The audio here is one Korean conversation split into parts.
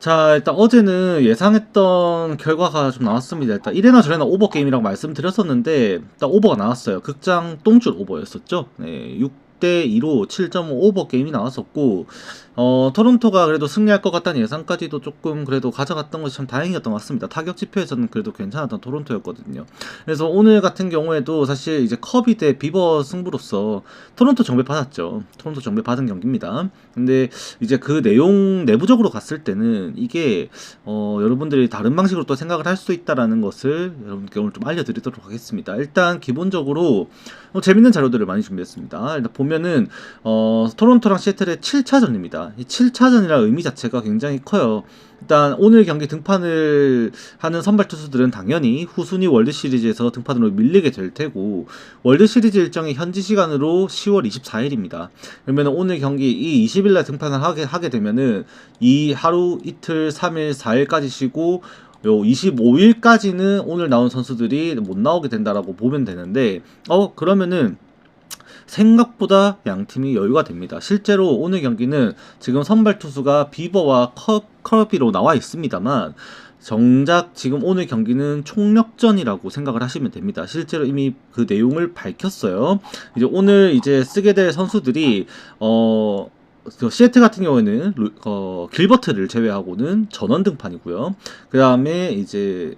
자, 일단 어제는 예상했던 결과가 좀 나왔습니다. 일단 이래나 저래나 오버 게임이라고 말씀드렸었는데 일단 오버가 나왔어요. 극장 똥줄 오버였었죠. 네, 6대 2로 7.5 오버 게임이 나왔었고, 토론토가 그래도 승리할 것 같다는 예상까지도 조금 그래도 가져갔던 것이 참 다행이었던 것 같습니다. 타격 지표에서는 그래도 괜찮았던 토론토였거든요. 그래서 오늘 같은 경우에도 사실 이제 커비 대 비버 승부로서 토론토 정배 받았죠. 토론토 정배 받은 경기입니다. 근데 이제 그 내용 내부적으로 갔을 때는 이게 여러분들이 다른 방식으로 또 생각을 할 수 있다라는 것을 여러분께 오늘 좀 알려드리도록 하겠습니다. 일단 기본적으로 재밌는 자료들을 많이 준비했습니다. 일단 보면은 토론토랑 시애틀의 7차전입니다. 이 7차전이라는 의미 자체가 굉장히 커요. 일단 오늘 경기 등판을 하는 선발 투수들은 당연히 후순위 월드 시리즈에서 등판으로 밀리게 될 테고, 월드 시리즈 일정이 현지 시간으로 10월 24일입니다. 그러면 오늘 경기 이 20일날 등판을 하게 되면은 이 하루 이틀 3일 4일까지 쉬고 요 25일까지는 오늘 나온 선수들이 못 나오게 된다라고 보면 되는데, 그러면은 생각보다 양 팀이 여유가 됩니다. 실제로 오늘 경기는 지금 선발 투수가 비버와 커비로 나와 있습니다만, 정작 지금 오늘 경기는 총력전이라고 생각을 하시면 됩니다. 실제로 이미 그 내용을 밝혔어요. 이제 오늘 이제 쓰게 될 선수들이 시애틀 같은 경우에는 길버트를 제외하고는 전원 등판이고요. 그 다음에 이제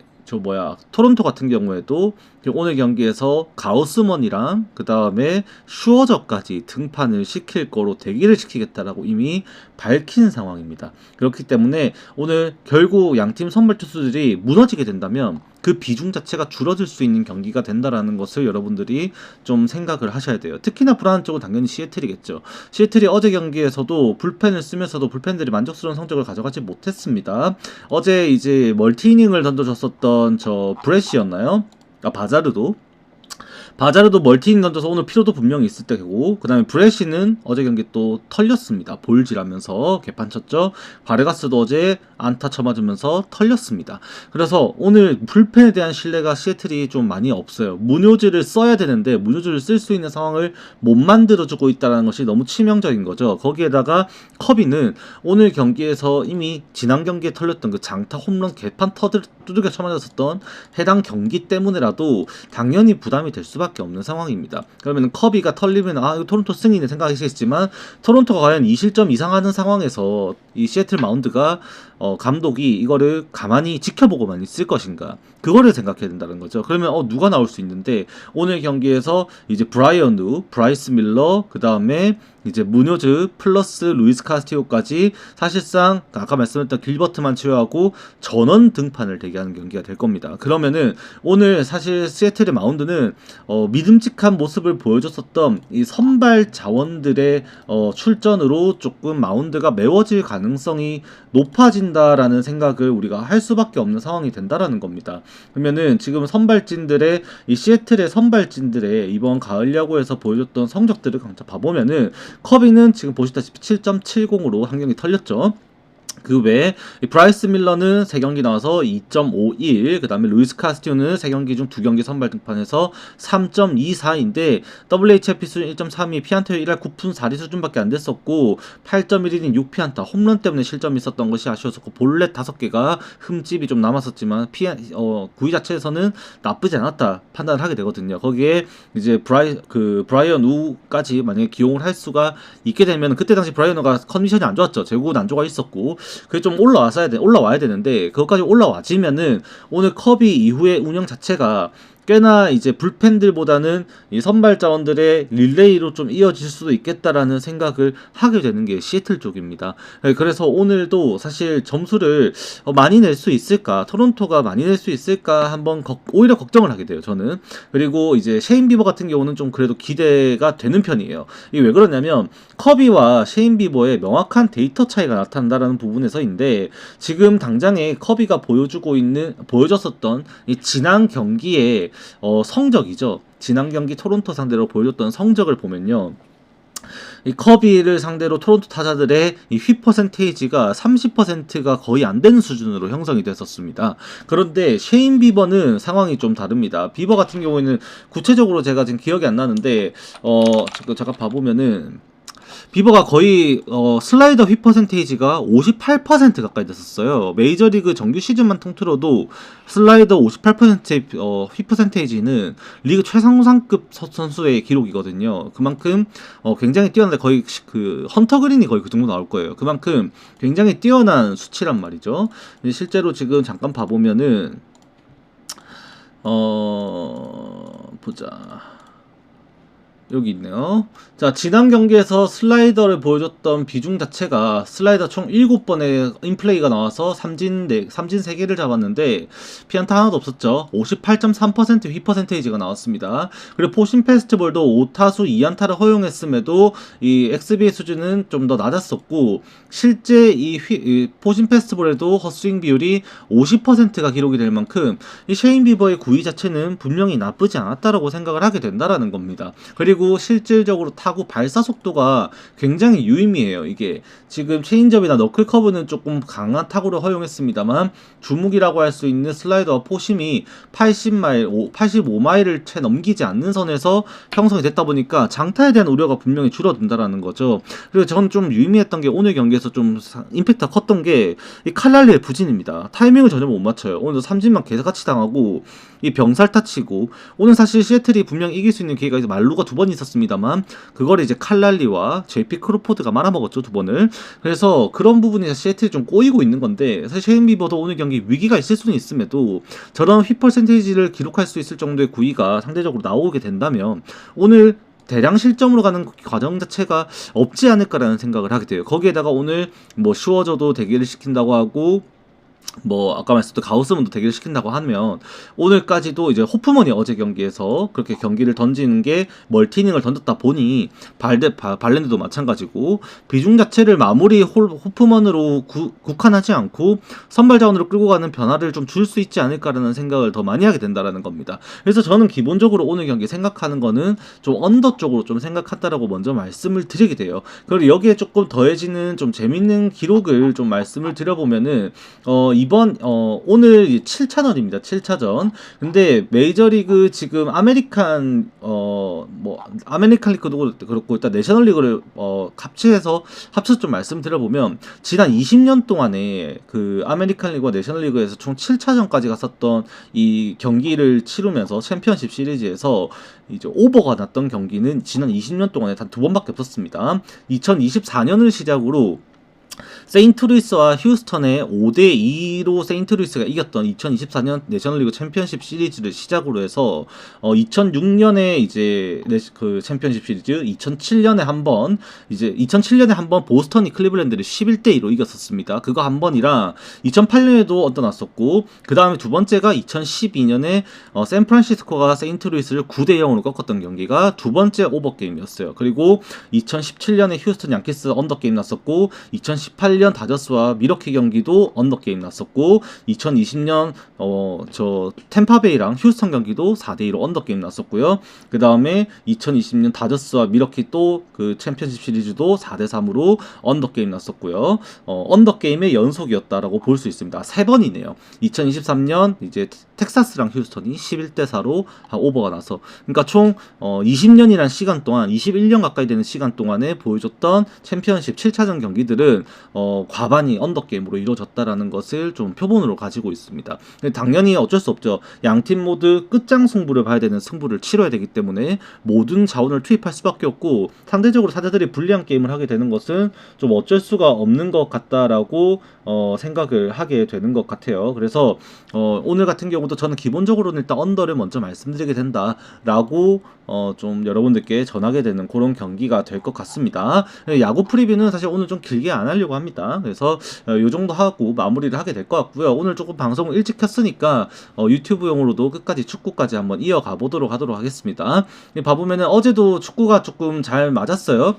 토론토 같은 경우에도 오늘 경기에서 가우스먼이랑 그 다음에 슈어저까지 등판을 시킬 거로 대기를 시키겠다라고 이미 밝힌 상황입니다. 그렇기 때문에 오늘 결국 양팀 선발 투수들이 무너지게 된다면 그 비중 자체가 줄어들 수 있는 경기가 된다라는 것을 여러분들이 좀 생각을 하셔야 돼요. 특히나 불안한 쪽은 당연히 시애틀이겠죠. 시애틀이 어제 경기에서도 불펜을 쓰면서도 불펜들이 만족스러운 성적을 가져가지 못했습니다. 어제 이제 멀티이닝을 던져줬었던 브래시였나요? 바자르도 멀티인 던져서 오늘 피로도 분명히 있을 때고, 그 다음에 브래시는 어제 경기 또 털렸습니다. 볼질하면서 개판 쳤죠. 바르가스도 어제 안타 쳐맞으면서 털렸습니다. 그래서 오늘 불펜에 대한 신뢰가 시애틀이 좀 많이 없어요. 무뇨즈를 써야 되는데 무뇨즈를 쓸 수 있는 상황을 못 만들어주고 있다는 것이 너무 치명적인 거죠. 거기에다가 커비는 오늘 경기에서 이미 지난 경기에 털렸던 그 장타 홈런 개판 두들겨 쳐맞았었던 해당 경기 때문에라도 당연히 부담이 될 수밖에 없는 상황입니다. 그러면 커비가 털리면 이거 토론토 승이네 생각하시겠지만, 토론토가 과연 이 실점 이상 하는 상황에서 이 시애틀 마운드가 감독이 이거를 가만히 지켜보고만 있을 것인가, 그거를 생각해야 된다는 거죠. 그러면 누가 나올 수 있는데, 오늘 경기에서 이제 브라이언 루, 브라이스 밀러, 그 다음에 이제 무뇨즈 플러스 루이스 카스티오까지 사실상 아까 말씀드렸던 길버트만 제외하고 전원 등판을 대기하는 경기가 될 겁니다. 그러면은 오늘 사실 시애틀의 마운드는 믿음직한 모습을 보여줬었던 이 선발 자원들의 출전으로 조금 마운드가 메워질 가능성이 높아진다라는 생각을 우리가 할 수밖에 없는 상황이 된다라는 겁니다. 그러면은 지금 선발진들의 이 시애틀의 선발진들의 이번 가을 야구에서 보여줬던 성적들을 강차 봐보면은, 커비는 지금 보시다시피 7.70으로 한 경기 털렸죠. 그 외에 브라이스 밀러는 3경기 나와서 2.51, 그 다음에 루이스 카스티오는 3경기 중 2경기 선발 등판해서 3.24인데 WHIP 수준 1.32, 피안타율 1할 9푼 4리 수준밖에 안 됐었고, 8.1이닝 6피안타, 홈런 때문에 실점이 있었던 것이 아쉬웠었고, 볼넷 5개가 흠집이 좀 남았었지만 구위 자체에서는 나쁘지 않았다 판단을 하게 되거든요. 거기에 이제 브라이언 우까지 만약에 기용을 할 수가 있게 되면, 그때 당시 브라이언 우가 컨디션이 안 좋았죠. 제구 난조가 있었고, 그게 좀 올라와야 되는데, 그것까지 올라와지면은 오늘 커비 이후의 운영 자체가 꽤나 이제 불펜들보다는 이 선발 자원들의 릴레이로 좀 이어질 수도 있겠다라는 생각을 하게 되는 게 시애틀 쪽입니다. 그래서 오늘도 사실 점수를 많이 낼 수 있을까, 토론토가 많이 낼 수 있을까 한번 오히려 걱정을 하게 돼요, 저는. 그리고 이제 셰인 비버 같은 경우는 좀 그래도 기대가 되는 편이에요. 이게 왜 그러냐면 커비와 셰인 비버의 명확한 데이터 차이가 나타난다라는 부분에서인데, 지금 당장에 커비가 보여줬었던 이 지난 경기에 성적이죠. 지난 경기 토론토 상대로 보여줬던 성적을 보면요, 이 커비를 상대로 토론토 타자들의 이 휘 퍼센테이지가 30%가 거의 안 되는 수준으로 형성이 됐었습니다. 그런데 셰인 비버는 상황이 좀 다릅니다. 비버 같은 경우에는 구체적으로 제가 지금 기억이 안 나는데 잠깐 봐보면은 비버가 거의 슬라이더 휘 퍼센테이지가 58% 가까이 됐었어요. 메이저리그 정규 시즌만 통틀어도 슬라이더 58%의 휘 퍼센테이지는 리그 최상상급 선수의 기록이거든요. 그만큼 굉장히 뛰어난데 거의 그 헌터 그린이 거의 그 정도 나올 거예요. 그만큼 굉장히 뛰어난 수치란 말이죠. 실제로 지금 잠깐 봐보면은 보자. 여기 있네요. 자, 지난 경기에서 슬라이더를 보여줬던 비중 자체가 슬라이더 총 7번의 인플레이가 나와서 삼진 3개를 잡았는데 피안타 하나도 없었죠. 58.3% 휘 퍼센테이지가 나왔습니다. 그리고 포심 페스티벌도 5타수 2안타를 허용했음에도 이 XB의 수준은 좀 더 낮았었고 실제 이 포심 페스티벌에도 헛스윙 비율이 50%가 기록이 될 만큼 이 셰인 비버의 구위 자체는 분명히 나쁘지 않았다라고 생각을 하게 된다라는 겁니다. 그리고 실질적으로 타구 발사 속도가 굉장히 유의미해요. 이게 지금 체인지업이나 너클 커브는 조금 강한 타구를 허용했습니다만 주무기라고 할 수 있는 슬라이더와 포심이 80마일, 85마일을 채 넘기지 않는 선에서 형성이 됐다 보니까 장타에 대한 우려가 분명히 줄어든다라는 거죠. 그리고 저는 좀 유의미했던 게 오늘 경기에서 좀 임팩트가 컸던 게 이 칼날리의 부진입니다. 타이밍을 전혀 못 맞춰요. 오늘도 삼진만 개같이 당하고 이 병살타 치고 오늘 사실 시애틀이 분명 이길 수 있는 기회가 말루가 2번 있었습니다만 그걸 이제 칼랄리와 JP 크로포드가 말아먹었죠, 2번을. 그래서 그런 부분에서 시애틀이 좀 꼬이고 있는 건데 사실 셰인 비버도 오늘 경기 위기가 있을 수는 있음에도 저런 휘 퍼센테이지를 기록할 수 있을 정도의 구위가 상대적으로 나오게 된다면 오늘 대량 실점으로 가는 과정 자체가 없지 않을까라는 생각을 하게 돼요. 거기에다가 오늘 뭐 슈워저도 대기를 시킨다고 하고 뭐 아까 말씀드린 가우스문도 대기를 시킨다고 하면 오늘까지도 이제 호프먼이 어제 경기에서 그렇게 경기를 던지는 게 멀티이닝을 던졌다 보니 발렌드도 마찬가지고 비중 자체를 마무리 호프먼으로 국한하지 않고 선발 자원으로 끌고 가는 변화를 좀 줄 수 있지 않을까라는 생각을 더 많이 하게 된다라는 겁니다. 그래서 저는 기본적으로 오늘 경기 생각하는 거는 좀 언더 쪽으로 좀 생각한다라고 먼저 말씀을 드리게 돼요. 그리고 여기에 조금 더해지는 좀 재밌는 기록을 좀 말씀을 드려보면은 이번 오늘 7차전입니다. 7차전. 근데 메이저리그 지금 아메리칸 아메리칸 리그도 그렇고 일단 내셔널 리그를 합쳐서 좀 말씀드려보면 지난 20년 동안에 그 아메리칸 리그와 내셔널 리그에서 총 7차전까지 갔었던 이 경기를 치르면서 챔피언십 시리즈에서 이제 오버가 났던 경기는 지난 20년 동안에 단 2번밖에 없었습니다. 2024년을 시작으로 세인트루이스와 휴스턴의 5대2로 세인트루이스가 이겼던 2024년 내셔널리그 챔피언십 시리즈를 시작으로 해서 2006년에 이제 그 챔피언십 시리즈, 2007년에 한 번 보스턴이 클리블랜드를 11대2로 이겼었습니다. 그거 한 번이랑 2008년에도 얻어놨었고 그 다음에 두 번째가 2012년에 샌프란시스코가 세인트루이스를 9대0으로 꺾었던 경기가 두 번째 오버게임이었어요. 그리고 2017년에 휴스턴 양키스 언더게임 났었고 2018년 다저스와 미러키 경기도 언더게임 났었고 2020년 템파베이랑 휴스턴 경기도 4대2로 언더게임 났었고요. 그 다음에 2020년 다저스와 미러키 또 그 챔피언십 시리즈도 4대3으로 언더게임 났었고요. 언더게임의 연속이었다라고 볼 수 있습니다. 3번이네요. 2023년 이제 텍사스랑 휴스턴이 11대4로 오버가 나서 그러니까 총 20년이란 시간 동안 21년 가까이 되는 시간 동안에 보여줬던 챔피언십 7차전 경기들은 과반이 언더게임으로 이루어졌다라는 것을 좀 표본으로 가지고 있습니다. 당연히 어쩔 수 없죠. 양팀 모두 끝장 승부를 봐야 되는 승부를 치러야 되기 때문에 모든 자원을 투입할 수밖에 없고 상대적으로 타자들이 불리한 게임을 하게 되는 것은 좀 어쩔 수가 없는 것 같다라고 생각을 하게 되는 것 같아요. 그래서 오늘 같은 경우도 저는 기본적으로는 일단 언더를 먼저 말씀드리게 된다라고 좀 여러분들께 전하게 되는 그런 경기가 될 것 같습니다. 야구 프리뷰는 사실 오늘 좀 길게 안 하려고 합니다. 그래서 요 정도 하고 마무리를 하게 될 것 같고요. 오늘 조금 방송을 일찍 켰으니까 유튜브용으로도 끝까지 축구까지 한번 이어가 보도록 하겠습니다. 봐보면은 어제도 축구가 조금 잘 맞았어요.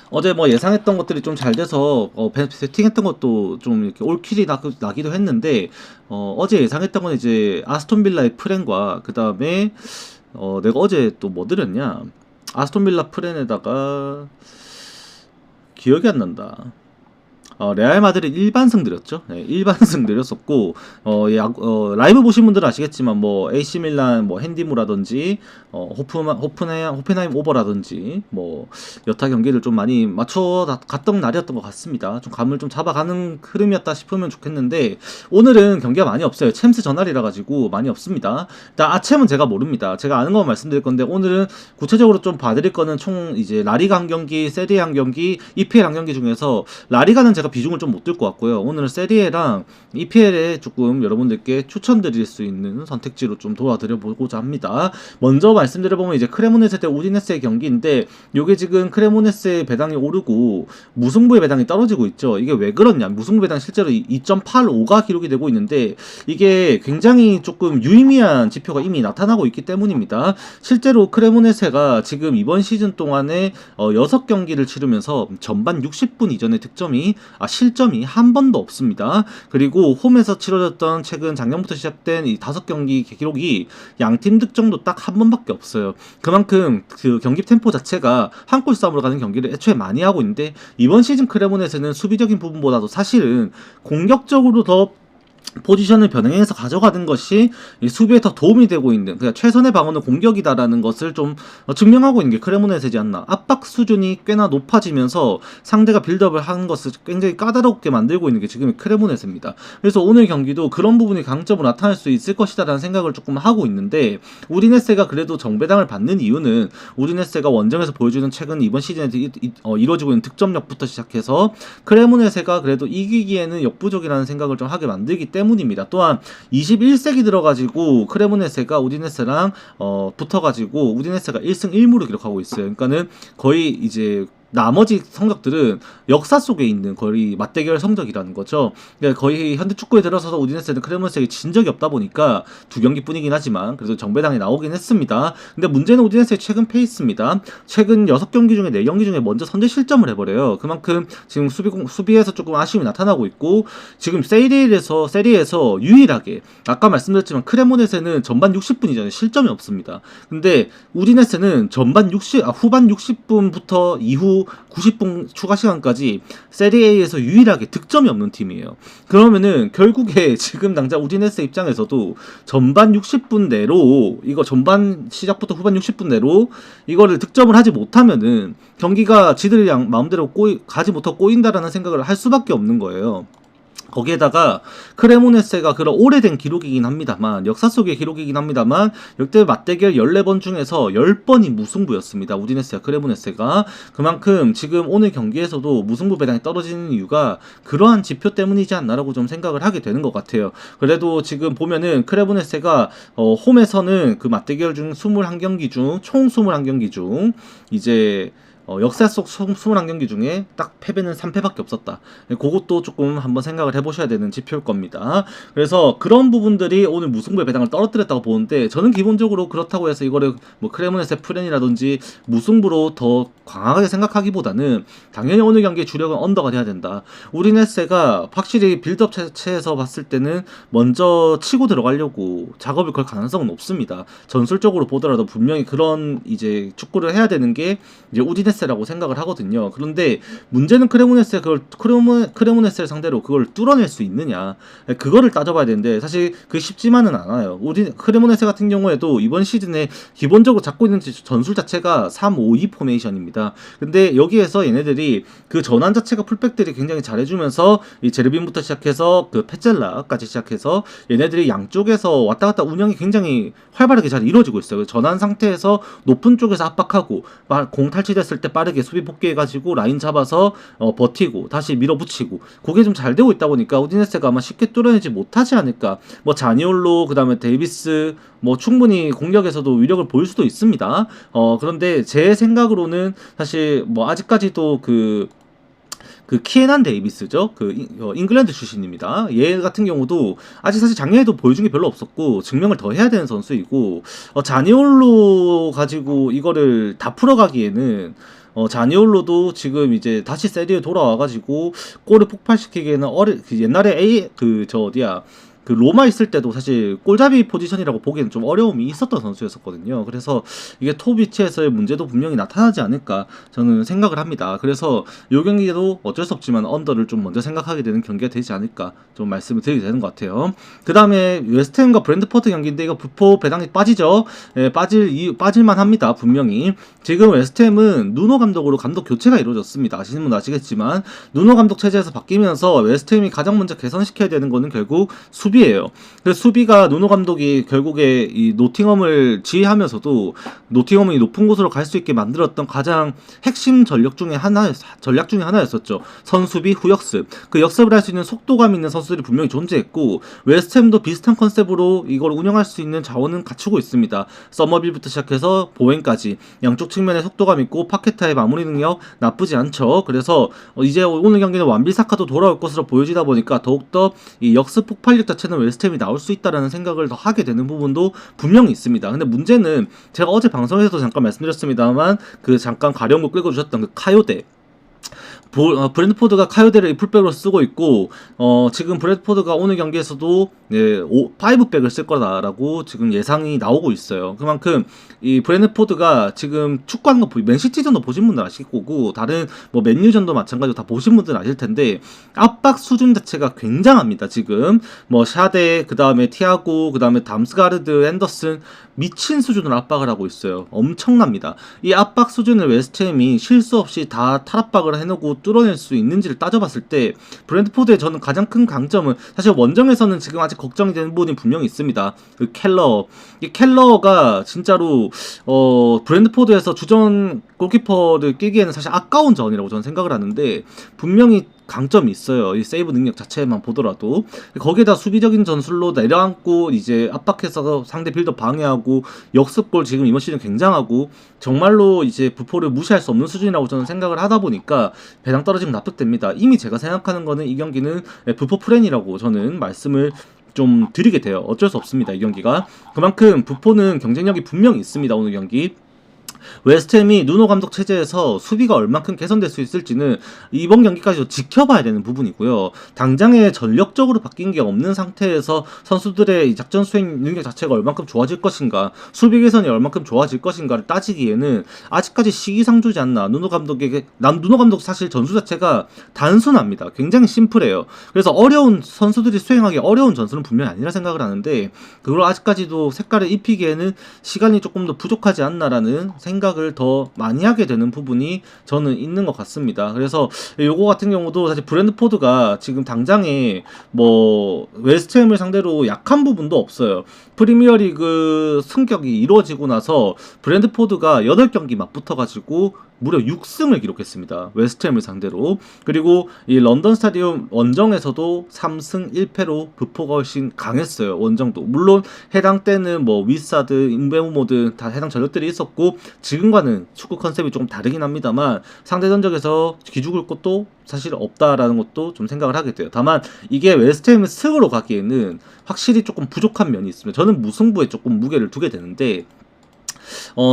어제 뭐 예상했던 것들이 좀 잘 돼서 세팅했던 것도 좀 이렇게 올킬이 나기도 했는데 어제 예상했던 건 이제 아스톤 빌라의 프렌과 그 다음에 내가 어제 또 뭐 드렸냐 아스톤 빌라 프렌에다가 기억이 안 난다. 레알 마드리드 일반승 드렸죠. 네, 일반승 드렸었고 라이브 보신 분들은 아시겠지만 뭐 AC 밀란 뭐 핸디무라든지 호펜하임 오버라든지 뭐 여타 경기를 좀 많이 맞춰 갔던 날이었던 것 같습니다. 좀 감을 좀 잡아가는 흐름이었다 싶으면 좋겠는데 오늘은 경기가 많이 없어요. 챔스 전날이라 가지고 많이 없습니다. 일단 아챔은 제가 모릅니다. 제가 아는 것만 말씀드릴 건데 오늘은 구체적으로 좀 봐드릴 거는 총 이제 라리가 한 경기, 세리에 한 경기, EPL 한 경기 중에서 라리가는 제가 비중을 좀 못 들 것 같고요. 오늘은 세리에랑 EPL에 조금 여러분들께 추천드릴 수 있는 선택지로 좀 도와드려 보고자 합니다. 먼저 말씀드려보면 이제 크레모네세 대 우디네스의 경기인데 요게 지금 크레모네스의 배당이 오르고 무승부의 배당이 떨어지고 있죠. 이게 왜 그렇냐? 무승부 배당 실제로 2.85가 기록이 되고 있는데 이게 굉장히 조금 유의미한 지표가 이미 나타나고 있기 때문입니다. 실제로 크레모네세가 지금 이번 시즌 동안에 6경기를 치르면서 전반 60분 이전의 실점이 한 번도 없습니다. 그리고 홈에서 치러졌던 최근 작년부터 시작된 이 5경기 기록이 양팀 득점도 딱 한 번밖에 없어요. 그만큼 그 경기 템포 자체가 한 골 싸움으로 가는 경기를 애초에 많이 하고 있는데 이번 시즌 크레모네세는 수비적인 부분보다도 사실은 공격적으로 더 포지션을 변형해서 가져가는 것이 수비에 더 도움이 되고 있는, 그러니까 최선의 방어는 공격이다라는 것을 좀 증명하고 있는 게 크레모네세지 않나. 압박 수준이 꽤나 높아지면서 상대가 빌드업을 하는 것을 굉장히 까다롭게 만들고 있는 게 지금의 크레모네세입니다. 그래서 오늘 경기도 그런 부분이 강점으로 나타날 수 있을 것이다라는 생각을 조금 하고 있는데 우디네세가 그래도 정배당을 받는 이유는 우디네세가 원정에서 보여주는 최근 이번 시즌에 이루어지고 있는 득점력부터 시작해서 크레모네세가 그래도 이기기에는 역부족이라는 생각을 좀 하게 만들기 때문입니다. 또한 21세기 들어가지고 크레모네세가 우디네세랑 붙어가지고 우디네세가 1승 1무를 기록하고 있어요. 그러니까는 거의 이제 나머지 성적들은 역사 속에 있는 거의 맞대결 성적이라는 거죠. 그러니까 거의 현대 축구에 들어서서 우디네세는 크레모네세에게 진 적이 없다 보니까 2경기뿐이긴 하지만 그래도 정배당이 나오긴 했습니다. 근데 문제는 우디네세의 최근 페이스입니다. 최근 6경기 중에 4경기 중에 먼저 선제 실점을 해버려요. 그만큼 지금 수비에서 조금 아쉬움이 나타나고 있고 지금 세리에서 유일하게 아까 말씀드렸지만 크레모네세는 전반 60분 이전에 실점이 없습니다. 근데 우디네세는 후반 60분부터 이후 90분 추가 시간까지 세리에에서 유일하게 득점이 없는 팀이에요. 그러면은 결국에 지금 당장 우디네세 입장에서도 전반 60분 내로 이거 전반 시작부터 후반 60분 내로 이거를 득점을 하지 못하면은 경기가 지들이 마음대로 가지 못하고 꼬인다라는 생각을 할 수밖에 없는 거예요. 거기에다가 크레모네세가 그런 오래된 기록이긴 합니다만 역사 속의 기록이긴 합니다만 역대 맞대결 14번 중에서 10번이 무승부였습니다. 우디네세와 크레모네세가 그만큼 지금 오늘 경기에서도 무승부 배당이 떨어지는 이유가 그러한 지표 때문이지 않나라고 좀 생각을 하게 되는 것 같아요. 그래도 지금 보면은 크레모네세가 홈에서는 그 맞대결 중 21경기 중 총 21경기 중 이제 역사 속 21경기 중에 딱 패배는 3패밖에 없었다. 그것도 조금 한번 생각을 해보셔야 되는 지표일 겁니다. 그래서 그런 부분들이 오늘 무승부의 배당을 떨어뜨렸다고 보는데 저는 기본적으로 그렇다고 해서 이거를 뭐 크레모네세 프렌이라든지 무승부로 더 강하게 생각하기보다는 당연히 오늘 경기의 주력은 언더가 돼야 된다. 우디네세가 확실히 빌드업 자체에서 봤을 때는 먼저 치고 들어가려고 작업을 걸 가능성은 높습니다. 전술적으로 보더라도 분명히 그런 이제 축구를 해야 되는 게 이제 우디네세라고 생각을 하거든요. 그런데 문제는 크레모네세를 상대로 그걸 뚫어낼 수 있느냐, 그거를 따져봐야 되는데 사실 그게 쉽지만은 않아요. 크레모네세 같은 경우에도 이번 시즌에 기본적으로 잡고 있는 전술 자체가 3-5-2 포메이션입니다. 근데 여기에서 얘네들이 그 전환 자체가 풀백들이 굉장히 잘해주면서 이 제르빈부터 시작해서 그 페젤라까지 시작해서 얘네들이 양쪽에서 왔다 갔다 운영이 굉장히 활발하게 잘 이루어지고 있어요. 전환 상태에서 높은 쪽에서 압박하고 공 탈취됐을 때 빠르게 수비 복귀해가지고 라인 잡아서 버티고 다시 밀어붙이고 그게 좀 잘 되고 있다 보니까 우디네세가 아마 쉽게 뚫어내지 못하지 않을까. 뭐 자니올로 그다음에 데이비스 뭐 충분히 공격에서도 위력을 보일 수도 있습니다. 그런데 제 생각으로는 사실 뭐 아직까지도 그 키에난 데이비스죠. 잉글랜드 출신입니다. 얘 같은 경우도 아직 사실 작년에도 보여준 게 별로 없었고 증명을 더 해야 되는 선수이고 자니올로 가지고 이거를 다 풀어가기에는 자니올로도 지금 이제 다시 세리에 돌아와가지고 골을 폭발시키기에는 옛날에 그 로마 있을 때도 사실 골잡이 포지션이라고 보기에는 좀 어려움이 있었던 선수였었거든요. 그래서 이게 톱 위치에서의 문제도 분명히 나타나지 않을까 저는 생각을 합니다. 그래서 이 경기도 어쩔 수 없지만 언더를 좀 먼저 생각하게 되는 경기가 되지 않을까 좀 말씀을 드리게 되는 것 같아요. 그 다음에 웨스트햄과 브랜트포드 경기인데 이거 부포 배당이 빠지죠. 예, 빠질만 합니다. 분명히 지금 웨스트햄은 누노 감독으로 감독 교체가 이루어졌습니다. 아시는 분 아시겠지만 누노 감독 체제에서 바뀌면서 웨스트햄이 가장 먼저 개선시켜야 되는 거는 결국 수비예요. 그래서 수비가 누노 감독이 결국에 이 노팅엄을 지휘하면서도 노팅엄이 높은 곳으로 갈 수 있게 만들었던 가장 핵심 전략 중에 하나였었죠. 선수비 후역습. 그 역습을 할 수 있는 속도감 있는 선수들이 분명히 존재했고 웨스트햄도 비슷한 컨셉으로 이걸 운영할 수 있는 자원은 갖추고 있습니다. 서머빌부터 시작해서 보웬까지 양쪽 측면에 속도감 있고 파케타의 마무리 능력 나쁘지 않죠. 그래서 이제 오늘 경기는 완비사카도 돌아올 것으로 보여지다 보니까 더욱더 이 역습 폭발력 자체는 웨스트햄이 나올 수 있다라는 생각을 더 하게 되는 부분도 분명히 있습니다. 근데 문제는 제가 어제 방송에서도 잠깐 말씀드렸습니다만 그 잠깐 가려움을 끌고 주셨던 그 카요데 브랜드포드가 카요데를 풀백으로 쓰고 있고 지금 브랜드포드가 오늘 경기에서도 5백을 쓸 거다라고 지금 예상이 나오고 있어요. 그만큼 이 브랜드포드가 지금 축구하는 거 맨시티전도 보신 분들 아실 거고 다른 뭐 맨유전도 마찬가지로 다 보신 분들 아실 텐데 압박 수준 자체가 굉장합니다. 지금 뭐 샤데 그 다음에 티아고 그 다음에 담스가르드 앤더슨 미친 수준으로 압박을 하고 있어요. 엄청납니다. 이 압박 수준을 웨스트햄이 실수 없이 다 탈압박을 해놓고 뚫어낼 수 있는지를 따져봤을 때 브랜트포드의 저는 가장 큰 강점은 사실 원정에서는 지금 아직 걱정이 되는 부분이 분명히 있습니다. 그 켈러 이 켈러가 진짜로 브랜트포드에서 주전 골키퍼를 끼기에는 사실 아까운 자원이라고 저는 생각을 하는데 분명히 강점이 있어요. 이 세이브 능력 자체만 보더라도 거기에다 수비적인 전술로 내려앉고 이제 압박해서 상대 빌더 방해하고 역습골 지금 이번 시즌 굉장하고 정말로 이제 부포를 무시할 수 없는 수준이라고 저는 생각을 하다 보니까 배당 떨어지면 납득됩니다. 이미 제가 생각하는 거는 이 경기는 부포 프렌이라고 저는 말씀을 좀 드리게 돼요. 어쩔 수 없습니다. 이 경기가 그만큼 부포는 경쟁력이 분명히 있습니다. 오늘 경기 웨스트햄이 누노 감독 체제에서 수비가 얼만큼 개선될 수 있을지는 이번 경기까지도 지켜봐야 되는 부분이고요. 당장에 전력적으로 바뀐 게 없는 상태에서 선수들의 이 작전 수행 능력 자체가 얼만큼 좋아질 것인가, 수비 개선이 얼만큼 좋아질 것인가를 따지기에는 아직까지 시기상조지 않나. 누노 감독 사실 전술 자체가 단순합니다. 굉장히 심플해요. 그래서 선수들이 수행하기 어려운 전술은 분명히 아니라 생각을 하는데 그걸 아직까지도 색깔을 입히기에는 시간이 조금 더 부족하지 않나라는 생각을 더 많이 하게 되는 부분이 저는 있는 것 같습니다. 그래서 요거 같은 경우도 사실 브랜트포드가 지금 당장에 뭐 웨스트햄을 상대로 약한 부분도 없어요. 프리미어리그 승격이 이루어지고 나서 브랜트포드가 8경기 맞붙어가지고 무려 6승을 기록했습니다. 웨스트햄을 상대로. 그리고 이 런던 스타디움 원정에서도 3승 1패로 부포가 훨씬 강했어요. 원정도. 물론 해당 때는 뭐 위사드, 임베우모드 다 해당 전력들이 있었고 지금과는 축구 컨셉이 조금 다르긴 합니다만 상대 전적에서 기죽을 것도 사실 없다라는 것도 좀 생각을 하게 돼요. 다만 이게 웨스트햄을 승으로 가기에는 확실히 조금 부족한 면이 있습니다. 저는 무승부에 조금 무게를 두게 되는데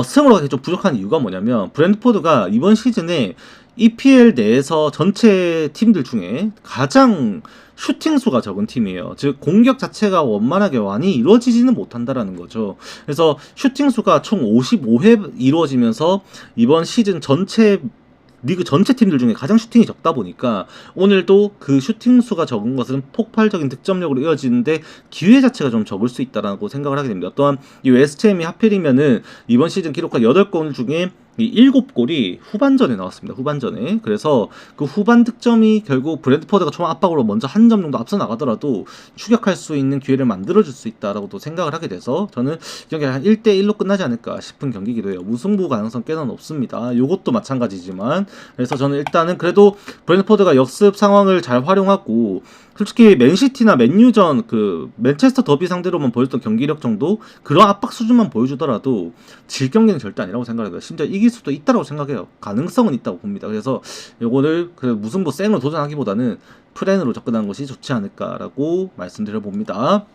승으로 가기 좀 부족한 이유가 뭐냐면 브랜트포드가 이번 시즌에 EPL 내에서 전체 팀들 중에 가장 슈팅 수가 적은 팀이에요. 즉 공격 자체가 원만하게 많이 이루어지지는 못한다라는 거죠. 그래서 슈팅 수가 총 55회 이루어지면서 이번 시즌 리그 전체 팀들 중에 가장 슈팅이 적다 보니까 오늘도 그 슈팅 수가 적은 것은 폭발적인 득점력으로 이어지는데 기회 자체가 좀 적을 수 있다라고 생각을 하게 됩니다. 또한 이 웨스트햄이 하필이면은 이번 시즌 기록한 8골 중에 이 7골이 후반전에 나왔습니다. 후반전에. 그래서 그 후반 득점이 결국 브랜트포드가 총 압박으로 먼저 한 점 정도 앞서 나가더라도 추격할 수 있는 기회를 만들어줄 수 있다라고도 생각을 하게 돼서 저는 이 경기가 한 1대1로 끝나지 않을까 싶은 경기이기도 해요. 무승부 가능성 꽤나 높습니다. 요것도 마찬가지지만 그래서 저는 일단은 그래도 브랜트포드가 역습 상황을 잘 활용하고 솔직히 맨시티나 맨유전 그 맨체스터 더비 상대로만 보였던 경기력 정도 그런 압박 수준만 보여주더라도 질 경기는 절대 아니라고 생각해요. 심지어 이길 수도 있다고 생각해요. 가능성은 있다고 봅니다. 그래서 요거를 무승부 생으로 도전하기보다는 프렌으로 접근하는 것이 좋지 않을까라고 말씀드려 봅니다.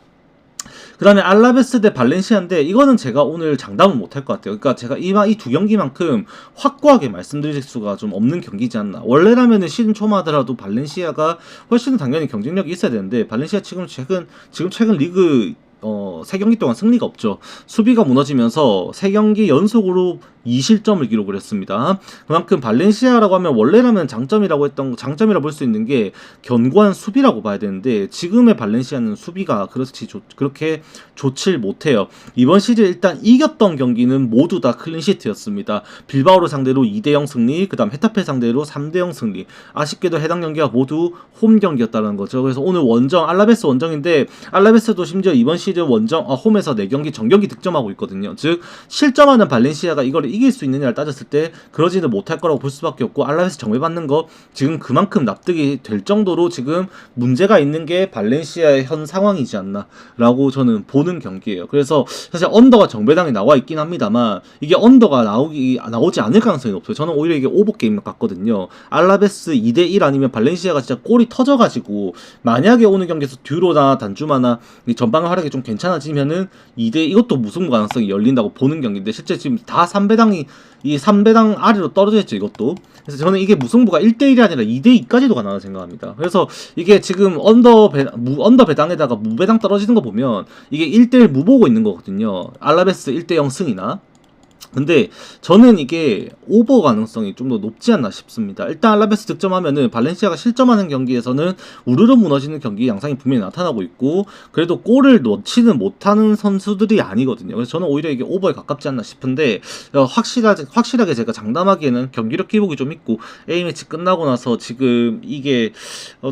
그 다음에 알라베스 대 발렌시아인데 이거는 제가 오늘 장담은 못할 것 같아요. 그러니까 제가 이 두 경기만큼 확고하게 말씀드릴 수가 좀 없는 경기지 않나. 원래라면은 시즌 초만 하더라도 발렌시아가 훨씬 당연히 경쟁력이 있어야 되는데 발렌시아 지금 최근 리그 3경기 동안 승리가 없죠. 수비가 무너지면서 3경기 연속으로 2실점을 기록을 했습니다. 그만큼 발렌시아라고 하면 원래라면 장점이라고 볼 수 있는 게 견고한 수비라고 봐야 되는데 지금의 발렌시아는 수비가 그렇게 좋질 못해요. 이번 시즌 일단 이겼던 경기는 모두 다 클린시트였습니다. 빌바오를 상대로 2대0 승리, 그 다음 헤타페 상대로 3대0 승리. 아쉽게도 해당 경기가 모두 홈 경기였다는 거죠. 그래서 오늘 원정 알라베스 원정인데 알라베스도 심지어 이번 시즌 원정 홈에서 4경기 정경기 득점하고 있거든요. 즉 실점하는 발렌시아가 이걸 이길 수 있느냐를 따졌을 때 그러지는 못할 거라고 볼 수밖에 없고 알라베스 정배받는 거 지금 그만큼 납득이 될 정도로 지금 문제가 있는 게 발렌시아의 현 상황이지 않나라고 저는 보는 경기예요. 그래서 사실 언더가 정배당에 나와 있긴 합니다만 이게 언더가 나오지 않을 가능성이 높아요. 저는 오히려 이게 오버 게임 같거든요. 알라베스 2대1 아니면 발렌시아가 진짜 골이 터져가지고 만약에 오늘 경기에서 듀로나 단주마나 전방의 활약이 좀 괜찮아지면은 이것도 무승부 가능성이 열린다고 보는 경기인데 실제 지금 다 3배당 아래로 떨어져 있죠 이것도. 그래서 저는 이게 무승부가 1대1이 아니라 2대2까지도 가능하다고 생각합니다. 그래서 이게 지금 언더 배당에다가 무배당 떨어지는 거 보면 이게 1대1 무보고 있는 거거든요. 알라베스 1대0 승이나. 근데 저는 이게 오버 가능성이 좀 더 높지 않나 싶습니다. 일단 알라베스 득점하면은 발렌시아가 실점하는 경기에서는 우르르 무너지는 경기 양상이 분명히 나타나고 있고 그래도 골을 넣지는 못하는 선수들이 아니거든요. 그래서 저는 오히려 이게 오버에 가깝지 않나 싶은데 확실하게 제가 장담하기에는 경기력 기복이 좀 있고 A매치 끝나고 나서 지금 이게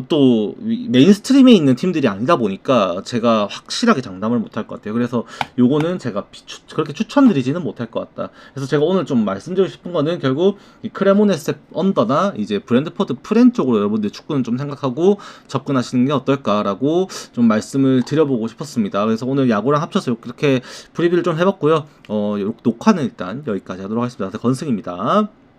또 메인스트림에 있는 팀들이 아니다 보니까 제가 확실하게 장담을 못할 것 같아요. 그래서 요거는 제가 그렇게 추천드리지는 못할 것 같다. 그래서 제가 오늘 좀 말씀드리고 싶은 거는 결국 이 크레모네스 언더나 이제 브랜드포드 프렌 쪽으로 여러분들 축구는 좀 생각하고 접근하시는 게 어떨까라고 좀 말씀을 드려보고 싶었습니다. 그래서 오늘 야구랑 합쳐서 이렇게 프리뷰를 좀 해봤고요. 녹화는 일단 여기까지 하도록 하겠습니다. 건승입니다.